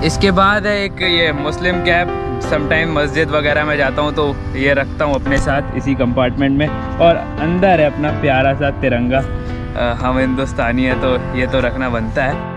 इसके बाद है एक ये मुस्लिम कैप। समटाइम मस्जिद वगैरह में जाता हूँ तो ये रखता हूँ अपने साथ इसी कंपार्टमेंट में। और अंदर है अपना प्यारा सा तिरंगा। हम हिंदुस्तानी है तो ये तो रखना बनता है।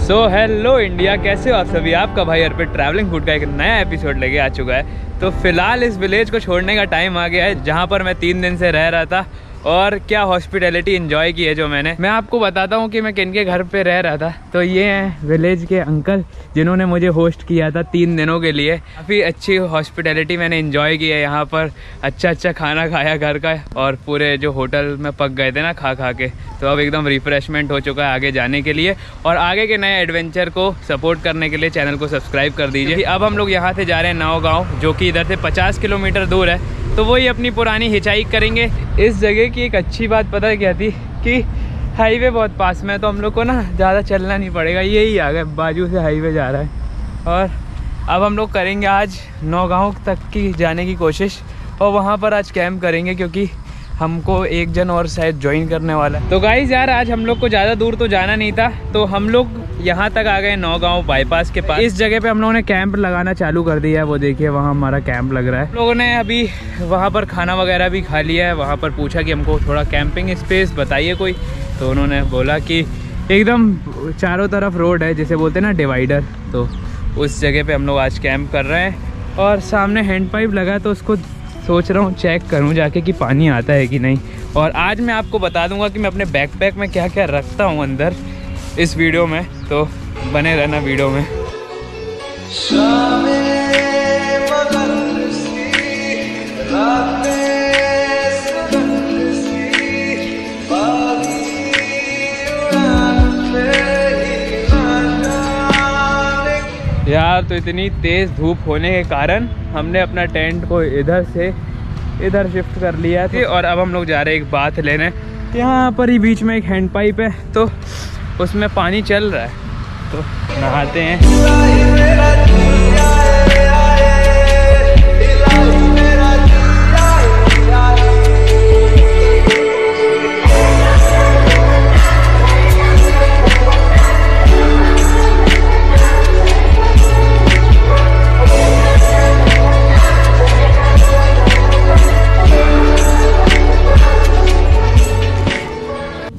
सो हेलो इंडिया, कैसे हो आप सभी। आपका भाई अर्पित ट्रैवलिंग फूड का एक नया एपिसोड लेके आ चुका है। तो फिलहाल इस विलेज को छोड़ने का टाइम आ गया है जहाँ पर मैं 3 दिन से रह रहा था। और क्या हॉस्पिटैलिटी एंजॉय की है जो मैं आपको बताता हूँ कि मैं किन के घर पे रह रहा था। तो ये हैं विलेज के अंकल जिन्होंने मुझे होस्ट किया था 3 दिनों के लिए। काफ़ी अच्छी हॉस्पिटैलिटी मैंने एंजॉय की है यहाँ पर। अच्छा खाना खाया घर का, और पूरे जो होटल में पक गए थे ना खा के, तो अब एकदम रिफ्रेशमेंट हो चुका है आगे जाने के लिए। और आगे के नए एडवेंचर को सपोर्ट करने के लिए चैनल को सब्सक्राइब कर दीजिए। अब हम लोग यहाँ से जा रहे हैं नौ गाँव, जो कि इधर से 50 किलोमीटर दूर है। तो वही अपनी पुरानी हिचाइक करेंगे। इस जगह की एक अच्छी बात पता है क्या थी कि हाईवे बहुत पास में है, तो हम लोग को ना ज़्यादा चलना नहीं पड़ेगा। यही आ गया, बाजू से हाईवे जा रहा है। और अब हम लोग करेंगे आज नौगांव तक की जाने की कोशिश, और वहाँ पर आज कैंप करेंगे क्योंकि हमको एक जन और शायद ज्वाइन करने वाला है। तो गाइस यार, आज हम लोग को ज़्यादा दूर तो जाना नहीं था, तो हम लोग यहाँ तक आ गए नौगांव बाईपास के पास। इस जगह पे हम लोगों ने कैंप लगाना चालू कर दिया है। वो देखिए वहाँ हमारा कैंप लग रहा है। हम लोगों ने अभी वहाँ पर खाना वगैरह भी खा लिया है। वहाँ पर पूछा कि हमको थोड़ा कैंपिंग स्पेस बताइए कोई, तो उन्होंने बोला कि एकदम चारों तरफ रोड है, जिसे बोलते हैं ना डिवाइडर। तो उस जगह पे हम लोग आज कैंप कर रहे हैं। और सामने हैंड पाइप लगा है, तो उसको सोच रहा हूँ चेक करूँ जाके कि पानी आता है कि नहीं। और आज मैं आपको बता दूंगा कि मैं अपने बैकपैक में क्या क्या रखता हूँ अंदर इस वीडियो में। तो बने रहना वीडियो में। यार तो इतनी तेज़ धूप होने के कारण हमने अपना टेंट को इधर से इधर शिफ्ट कर लिया था। और अब हम लोग जा रहे हैं एक बाथ लेने। यहाँ पर ही बीच में एक हैंड पाइप है, तो उसमें पानी चल रहा है, तो नहाते हैं।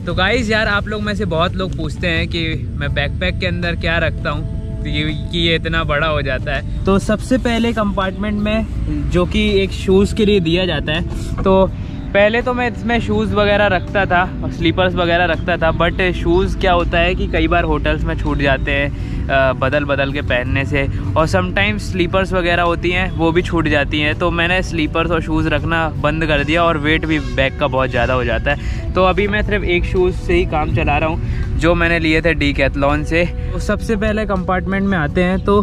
तो गाइज़ यार, आप लोग में से बहुत लोग पूछते हैं कि मैं बैकपैक के अंदर क्या रखता हूँ कि ये इतना बड़ा हो जाता है। तो सबसे पहले कंपार्टमेंट में, जो कि एक शूज़ के लिए दिया जाता है, तो पहले तो मैं इसमें शूज़ वगैरह रखता था और स्लीपर्स वगैरह रखता था। बट शूज़ क्या होता है कि कई बार होटल्स में छूट जाते हैं बदल के पहनने से, और समटाइम्स स्लीपर्स वगैरह होती हैं वो भी छूट जाती हैं। तो मैंने स्लीपर्स और शूज़ रखना बंद कर दिया, और वेट भी बैग का बहुत ज़्यादा हो जाता है। तो अभी मैं सिर्फ एक शूज़ से ही काम चला रहा हूँ, जो मैंने लिए थे डीकैथलॉन से। तो सबसे पहले कंपार्टमेंट में आते हैं, तो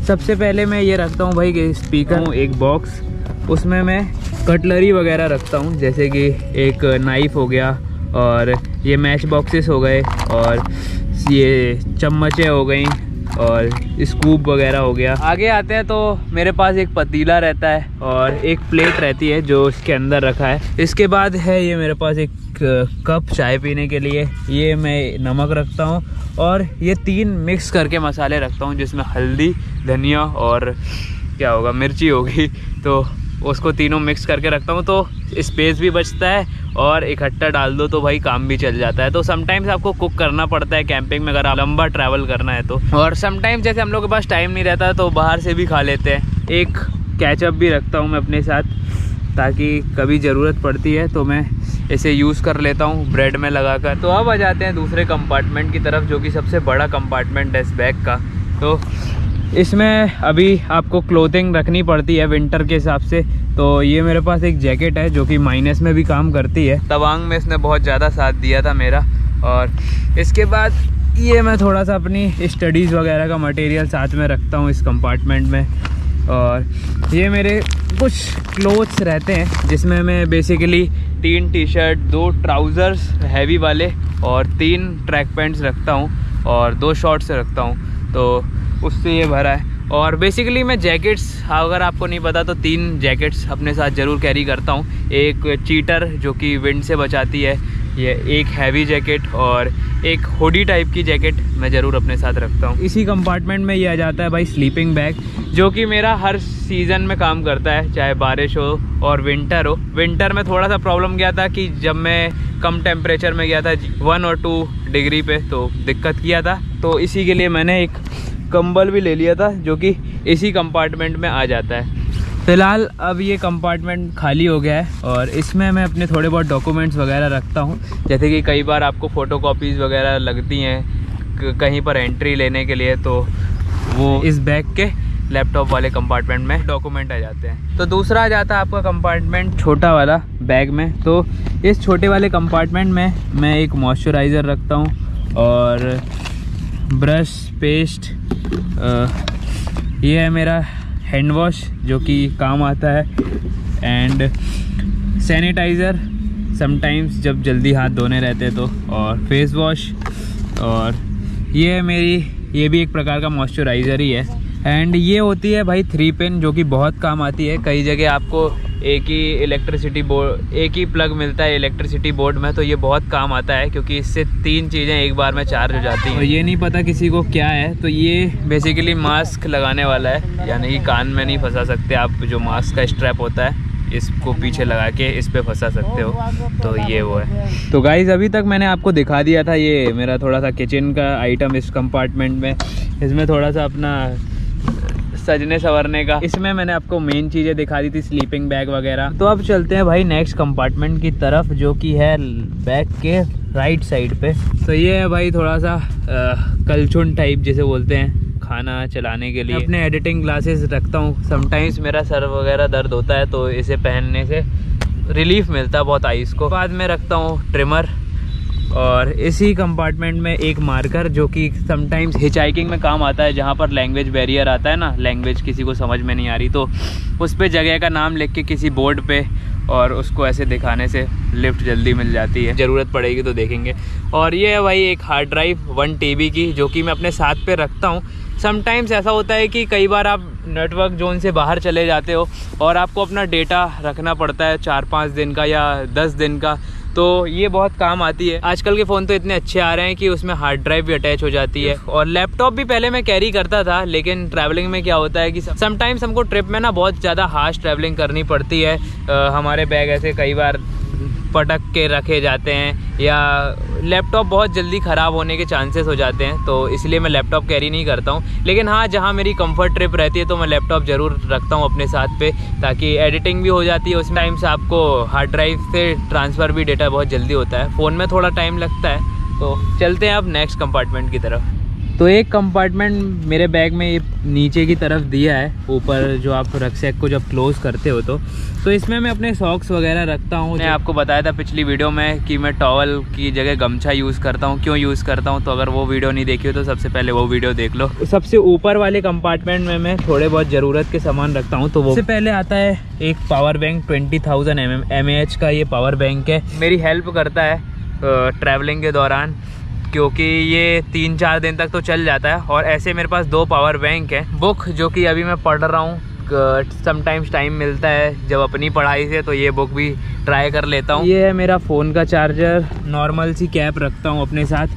सबसे पहले मैं ये रखता हूँ भाई स्पीकर, एक बॉक्स, उसमें मैं कटलरी वगैरह रखता हूँ, जैसे कि एक नाइफ़ हो गया, और ये मैच बॉक्सेस हो गए, और ये चम्मचें हो गई, और स्कूप वगैरह हो गया। आगे आते हैं तो मेरे पास एक पतीला रहता है और एक प्लेट रहती है जो इसके अंदर रखा है। इसके बाद है ये मेरे पास एक कप चाय पीने के लिए, ये मैं नमक रखता हूँ, और ये 3 मिक्स करके मसाले रखता हूँ, जिसमें हल्दी, धनिया और क्या होगा, मिर्ची होगी। तो उसको तीनों मिक्स करके रखता हूँ, तो स्पेस भी बचता है, और इकट्ठा डाल दो तो भाई काम भी चल जाता है। तो समटाइम्स आपको कुक करना पड़ता है कैंपिंग में, अगर आप लंबा ट्रैवल करना है तो। और समटाइम्स जैसे हम लोग के पास टाइम नहीं रहता तो बाहर से भी खा लेते हैं। एक केचप भी रखता हूँ मैं अपने साथ, ताकि कभी ज़रूरत पड़ती है तो मैं इसे यूज़ कर लेता हूँ ब्रेड में लगाकर। तो अब आ जाते हैं दूसरे कंपार्टमेंट की तरफ, जो कि सबसे बड़ा कंपार्टमेंट है इस बैग का। तो इसमें अभी आपको क्लोथिंग रखनी पड़ती है विंटर के हिसाब से। तो ये मेरे पास एक जैकेट है जो कि माइनस में भी काम करती है। तवांग में इसने बहुत ज़्यादा साथ दिया था मेरा। और इसके बाद ये मैं थोड़ा सा अपनी स्टडीज़ वगैरह का मटेरियल साथ में रखता हूँ इस कंपार्टमेंट में। और ये मेरे कुछ क्लोथ्स रहते हैं, जिसमें मैं बेसिकली 3 टी-शर्ट, 2 ट्राउज़र्स हैवी वाले, और 3 ट्रैक पैंट्स रखता हूँ, और 2 शॉर्ट्स रखता हूँ। तो उससे ये भरा है। और बेसिकली मैं जैकेट्स, अगर आपको नहीं पता तो 3 जैकेट्स अपने साथ ज़रूर कैरी करता हूँ। एक चीटर जो कि विंड से बचाती है, ये एक हैवी जैकेट, और एक हुडी टाइप की जैकेट मैं ज़रूर अपने साथ रखता हूँ। इसी कंपार्टमेंट में ये आ जाता है भाई स्लीपिंग बैग, जो कि मेरा हर सीज़न में काम करता है, चाहे बारिश हो और विंटर हो। विंटर में थोड़ा सा प्रॉब्लम गया था कि जब मैं कम टेम्परेचर में गया था 1 और 2 डिग्री पे, तो दिक्कत किया था। तो इसी के लिए मैंने एक कंबल भी ले लिया था जो कि इसी कंपार्टमेंट में आ जाता है। फ़िलहाल अब ये कंपार्टमेंट खाली हो गया है और इसमें मैं अपने थोड़े बहुत डॉक्यूमेंट्स वगैरह रखता हूँ, जैसे कि कई बार आपको फ़ोटोकॉपीज़ वगैरह लगती हैं कहीं पर एंट्री लेने के लिए, तो वो इस बैग के लैपटॉप वाले कंपार्टमेंट में डॉक्यूमेंट आ जाते हैं। तो दूसरा आ जाता है आपका कंपार्टमेंट छोटा वाला बैग में। तो इस छोटे वाले कंपार्टमेंट में मैं एक मॉइस्चराइज़र रखता हूँ और ब्रश, पेस्ट, ये है मेरा हैंड वॉश जो कि काम आता है, एंड सैनिटाइज़र समटाइम्स जब जल्दी हाथ धोने रहते हैं तो, और फेस वॉश, और ये है मेरी, ये भी एक प्रकार का मॉइस्चराइज़र ही है। एंड ये होती है भाई 3 पिन जो कि बहुत काम आती है। कई जगह आपको एक ही इलेक्ट्रिसिटी बोर्ड, एक ही प्लग मिलता है इलेक्ट्रिसिटी बोर्ड में, तो ये बहुत काम आता है क्योंकि इससे 3 चीज़ें एक बार में चार्ज हो जाती हैं। और ये नहीं पता किसी को क्या है, तो ये बेसिकली मास्क लगाने वाला है, यानी कि कान में नहीं फंसा सकते आप। जो मास्क का स्ट्रैप होता है इसको पीछे लगा के इस पे फंसा सकते हो, तो ये वो है। तो गाइज़ अभी तक मैंने आपको दिखा दिया था ये मेरा थोड़ा सा किचन का आइटम इस कंपार्टमेंट में। इसमें थोड़ा सा अपना सजने संवरने का, इसमें मैंने आपको मेन चीज़ें दिखा दी थी, स्लीपिंग बैग वगैरह। तो अब चलते हैं भाई नेक्स्ट कंपार्टमेंट की तरफ, जो कि है बैग के राइट साइड पे। तो ये है भाई थोड़ा सा कलछुन टाइप जिसे बोलते हैं, खाना चलाने के लिए। अपने एडिटिंग ग्लासेस रखता हूँ, समटाइम्स मेरा सर वगैरह दर्द होता है तो इसे पहनने से रिलीफ मिलता है बहुत आईज को। बाद में रखता हूँ ट्रिमर, और इसी कंपार्टमेंट में एक मार्कर जो कि समटाइम्स हिचहाइकिंग में काम आता है, जहाँ पर लैंग्वेज बैरियर आता है ना, लैंग्वेज किसी को समझ में नहीं आ रही तो उस पे जगह का नाम लिख के किसी बोर्ड पे, और उसको ऐसे दिखाने से लिफ्ट जल्दी मिल जाती है, ज़रूरत पड़ेगी तो देखेंगे। और ये है भाई एक हार्ड ड्राइव 1 TB की, जो कि मैं अपने साथ पे रखता हूँ। समटाइम्स ऐसा होता है कि कई बार आप नेटवर्क जोन से बाहर चले जाते हो और आपको अपना डेटा रखना पड़ता है 4-5 दिन का या 10 दिन का, तो ये बहुत काम आती है। आजकल के फ़ोन तो इतने अच्छे आ रहे हैं कि उसमें हार्ड ड्राइव भी अटैच हो जाती है। और लैपटॉप भी पहले मैं कैरी करता था, लेकिन ट्रैवलिंग में क्या होता है कि समटाइम्स हमको ट्रिप में ना बहुत ज़्यादा हार्श ट्रैवलिंग करनी पड़ती है। हमारे बैग ऐसे कई बार पटक के रखे जाते हैं या लैपटॉप बहुत जल्दी ख़राब होने के चांसेस हो जाते हैं, तो इसलिए मैं लैपटॉप कैरी नहीं करता हूँ। लेकिन हाँ, जहाँ मेरी कंफर्ट ट्रिप रहती है तो मैं लैपटॉप ज़रूर रखता हूँ अपने साथ पे, ताकि एडिटिंग भी हो जाती है। उस टाइम से आपको हार्ड ड्राइव से ट्रांसफ़र भी डेटा बहुत जल्दी होता है, फ़ोन में थोड़ा टाइम लगता है। तो चलते हैं अब नेक्स्ट कंपार्टमेंट की तरफ। तो एक कंपार्टमेंट मेरे बैग में नीचे की तरफ दिया है, ऊपर जो आप रक्सैक को जब क्लोज़ करते हो तो इसमें मैं अपने सॉक्स वगैरह रखता हूँ। मैंने आपको बताया था पिछली वीडियो में कि मैं टॉवल की जगह गमछा यूज़ करता हूँ। क्यों यूज़ करता हूँ, तो अगर वो वीडियो नहीं देखी हो तो सबसे पहले वो वीडियो देख लो। सबसे ऊपर वाले कंपार्टमेंट में मैं थोड़े बहुत ज़रूरत के सामान रखता हूँ। तो वो सबसे पहले आता है एक पावर बैंक 20,000 mAh का। ये पावर बैंक है, मेरी हेल्प करता है ट्रैवलिंग के दौरान, क्योंकि ये 3-4 दिन तक तो चल जाता है। और ऐसे मेरे पास 2 पावर बैंक है। बुक जो कि अभी मैं पढ़ रहा हूँ, समटाइम्स टाइम मिलता है जब अपनी पढ़ाई से, तो ये बुक भी ट्राई कर लेता हूँ। ये है मेरा फ़ोन का चार्जर, नॉर्मल सी कैप रखता हूँ अपने साथ,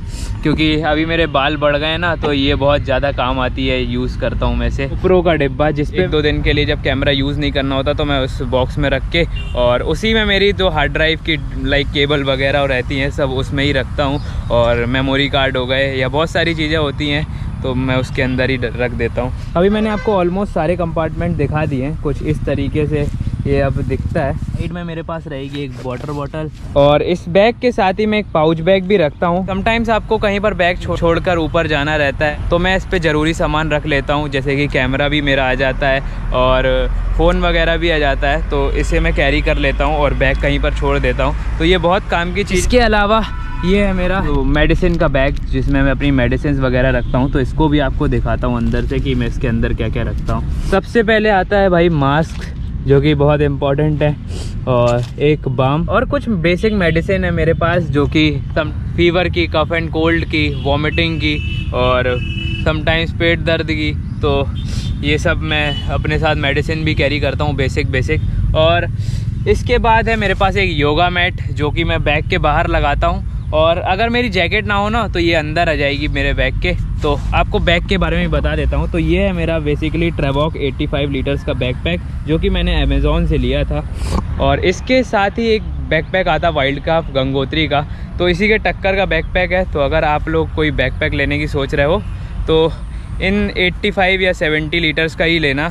क्योंकि अभी मेरे बाल बढ़ गए ना, तो ये बहुत ज़्यादा काम आती है, यूज़ करता हूँ मैं से। प्रो का डिब्बा, जिसपे 2 दिन के लिए जब कैमरा यूज़ नहीं करना होता तो मैं उस बॉक्स में रख के, और उसी में मेरी जो हार्ड ड्राइव की लाइक केबल वगैरह रहती हैं सब उसमें ही रखता हूँ। और मेमोरी कार्ड हो गए या बहुत सारी चीज़ें होती हैं तो मैं उसके अंदर ही रख देता हूँ। अभी मैंने आपको ऑलमोस्ट सारे कंपार्टमेंट दिखा दिए हैं, कुछ इस तरीके से ये अब दिखता है। साइड में मेरे पास रहेगी एक वाटर बॉटल, और इस बैग के साथ ही मैं एक पाउच बैग भी रखता हूँ। समटाइम्स आपको कहीं पर बैग छोड़कर ऊपर जाना रहता है, तो मैं इस पे ज़रूरी सामान रख लेता हूँ, जैसे कि कैमरा भी मेरा आ जाता है और फ़ोन वगैरह भी आ जाता है, तो इसे मैं कैरी कर लेता हूँ और बैग कहीं पर छोड़ देता हूँ। तो ये बहुत काम की चीज़। इसके अलावा ये है मेरा मेडिसिन का बैग, जिसमें मैं अपनी मेडिसिन वगैरह रखता हूँ। तो इसको भी आपको दिखाता हूँ अंदर से कि मैं इसके अंदर क्या क्या रखता हूँ। सबसे पहले आता है भाई मास्क, जो कि बहुत इम्पोर्टेंट है, और एक बाम, और कुछ बेसिक मेडिसिन है मेरे पास, जो कि फीवर की, कफ एंड कोल्ड की, वॉमिटिंग की, और समटाइम्स पेट दर्द की। तो ये सब मैं अपने साथ मेडिसिन भी कैरी करता हूँ, बेसिक। और इसके बाद है मेरे पास एक योगा मैट, जो कि मैं बैग के बाहर लगाता हूँ, और अगर मेरी जैकेट ना हो ना तो ये अंदर आ जाएगी मेरे बैग के। तो आपको बैग के बारे में बता देता हूँ। तो ये है मेरा बेसिकली ट्रेवॉक 85 लीटर्स का बैकपैक, जो कि मैंने अमेज़ॉन से लिया था। और इसके साथ ही एक बैकपैक आता वाइल्ड क्राफ्ट गंगोत्री का, तो इसी के टक्कर का बैकपैक है। तो अगर आप लोग कोई बैकपैक लेने की सोच रहे हो तो इन 85 या 70 लीटर्स का ही लेना,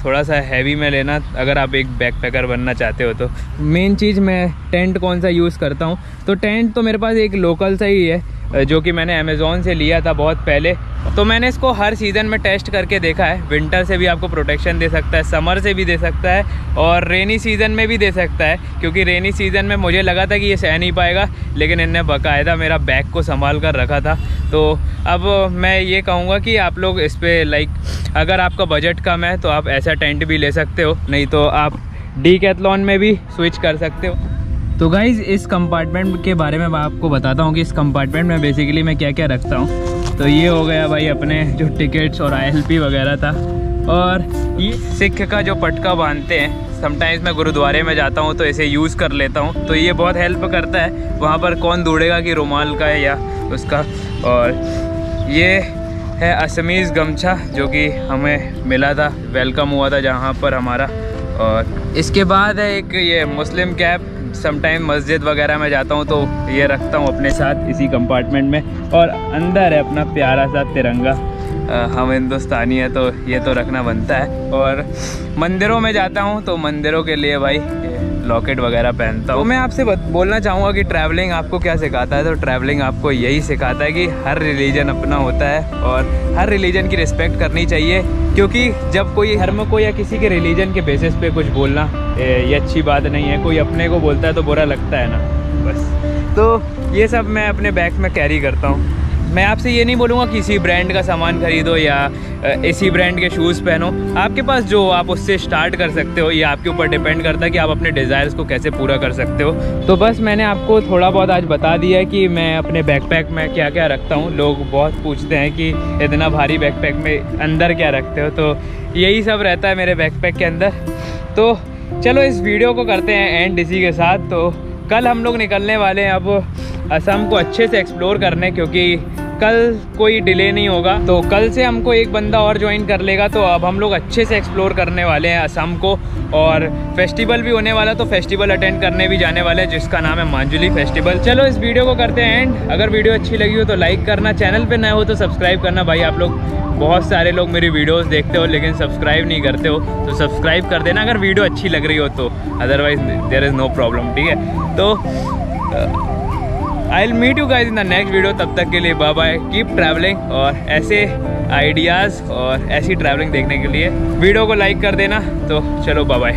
थोड़ा सा हैवी में लेना अगर आप एक बैकपैकर बनना चाहते हो। तो मेन चीज़ मैं टेंट कौन सा यूज़ करता हूँ, तो टेंट तो मेरे पास एक लोकल सा ही है जो कि मैंने अमेज़ॉन से लिया था बहुत पहले। तो मैंने इसको हर सीज़न में टेस्ट करके देखा है। विंटर से भी आपको प्रोटेक्शन दे सकता है, समर से भी दे सकता है और रेनी सीज़न में भी दे सकता है, क्योंकि रेनी सीज़न में मुझे लगा था कि ये सह नहीं पाएगा, लेकिन इनने बाकायदा मेरा बैग को संभाल कर रखा था। तो अब मैं ये कहूँगा कि आप लोग इस पर लाइक अगर आपका बजट कम है तो आप ऐसा टेंट भी ले सकते हो, नहीं तो आप डीकैथलॉन में भी स्विच कर सकते हो। तो गाइज़ इस कंपार्टमेंट के बारे में मैं आपको बताता हूँ कि इस कंपार्टमेंट में बेसिकली मैं क्या क्या रखता हूँ। तो ये हो गया भाई अपने जो टिकट्स और ILP वगैरह था, और ये सिख का जो पटका बांधते हैं, समटाइम्स मैं गुरुद्वारे में जाता हूँ तो इसे यूज़ कर लेता हूँ, तो ये बहुत हेल्प करता है। वहाँ पर कौन ढूंढेगा कि रुमाल का है या उसका। और ये है असमीज़ गमछा जो कि हमें मिला था, वेलकम हुआ था जहाँ पर हमारा। और इसके बाद है एक ये मुस्लिम कैप, समटाइम मस्जिद वगैरह में जाता हूँ तो ये रखता हूँ अपने साथ इसी कंपार्टमेंट में। और अंदर है अपना प्यारा सा तिरंगा, हम हिंदुस्तानी है तो ये तो रखना बनता है। और मंदिरों में जाता हूँ तो मंदिरों के लिए भाई लॉकेट वगैरह पहनता हूँ। तो मैं आपसे बोलना चाहूँगा कि ट्रैवलिंग आपको क्या सिखाता है, तो ट्रैवलिंग आपको यही सिखाता है कि हर रिलीजन अपना होता है और हर रिलीजन की रिस्पेक्ट करनी चाहिए, क्योंकि जब कोई धर्म को या किसी के रिलीजन के बेसिस पे कुछ बोलना ये अच्छी बात नहीं है। कोई अपने को बोलता है तो बुरा लगता है ना, बस। तो ये सब मैं अपने बैग में कैरी करता हूँ। मैं आपसे ये नहीं बोलूँगा कि इसी ब्रांड का सामान खरीदो या इसी ब्रांड के शूज़ पहनो। आपके पास जो आप उससे स्टार्ट कर सकते हो, ये आपके ऊपर डिपेंड करता है कि आप अपने डिज़ायर्स को कैसे पूरा कर सकते हो। तो बस मैंने आपको थोड़ा बहुत आज बता दिया है कि मैं अपने बैकपैक में क्या क्या रखता हूँ। लोग बहुत पूछते हैं कि इतना भारी बैकपैक में अंदर क्या रखते हो, तो यही सब रहता है मेरे बैकपैक के अंदर। तो चलो इस वीडियो को करते हैं एंड इसी के साथ। तो कल हम लोग निकलने वाले हैं अब असम को अच्छे से एक्सप्लोर करने, क्योंकि कल कोई डिले नहीं होगा। तो कल से हमको एक बंदा और ज्वाइन कर लेगा, तो अब हम लोग अच्छे से एक्सप्लोर करने वाले हैं असम को। और फेस्टिवल भी होने वाला, तो फेस्टिवल अटेंड करने भी जाने वाले हैं जिसका नाम है मांजुली फेस्टिवल। चलो इस वीडियो को करते हैं एंड। अगर वीडियो अच्छी लगी हो तो लाइक करना, चैनल पे नए हो तो सब्सक्राइब करना। भाई आप लोग बहुत सारे लोग मेरी वीडियोस देखते हो लेकिन सब्सक्राइब नहीं करते हो, तो सब्सक्राइब कर देना अगर वीडियो अच्छी लग रही हो तो, otherwise there is no problem, ठीक है। तो I will meet you guys in the next video. तब तक के लिए बाय बाय, कीप ट्रैवलिंग। और ऐसे आइडियाज़ और ऐसी ट्रैवलिंग देखने के लिए वीडियो को लाइक कर देना। तो चलो बाय बाय।